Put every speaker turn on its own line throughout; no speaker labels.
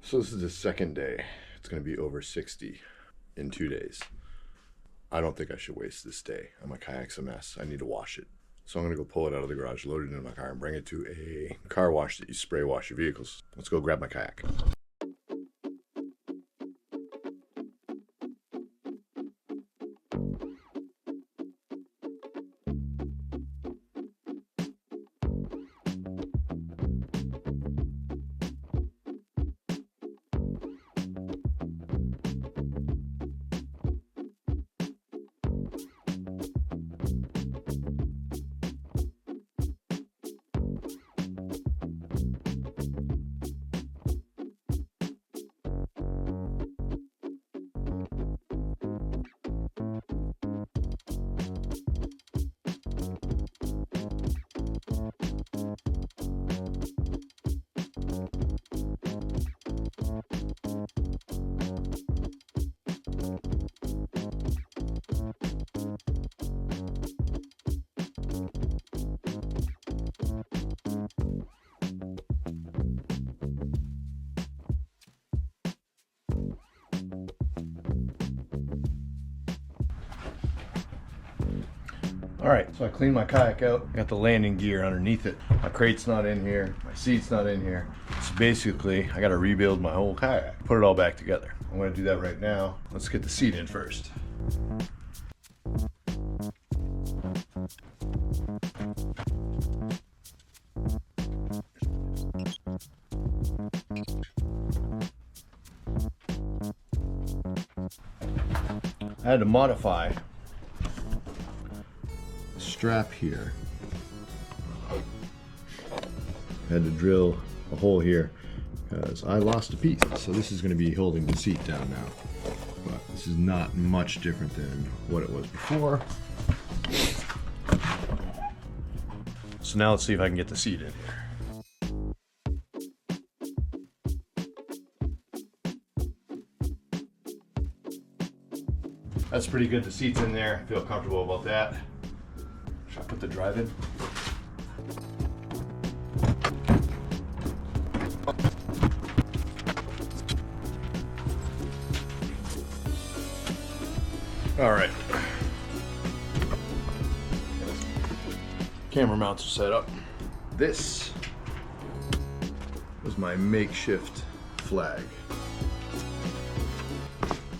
So this is the second day. It's going to be over 60 in 2 days. I don't think I should waste this day. My kayak's a mess. I need to wash it. So I'm going to go pull it out of the garage, load it into my car, and bring it to a car wash that you spray wash your vehicles. Let's go grab my kayak. All right, so I cleaned my kayak out. I got the landing gear underneath it. My crate's not in here. My seat's not in here. So basically, I got to rebuild my whole kayak, put it all back together. I'm going to do that right now. Let's get the seat in first. I had to modify strap here. I had to drill a hole here because I lost a piece. So this is going to be holding the seat down now. But this is not much different than what it was before. So now let's see if I can get the seat in here. That's pretty good. The seat's in there. I feel comfortable about that. Should I put the drive in? All right. Camera mounts are set up. This was my makeshift flag.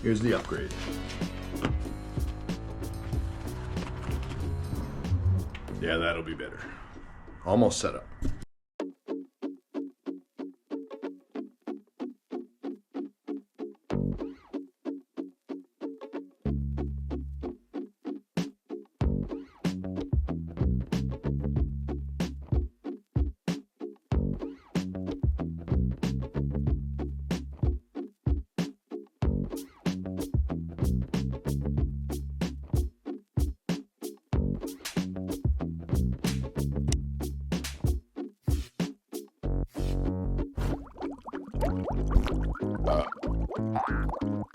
Here's the upgrade. Yeah, that'll be better. Almost set up.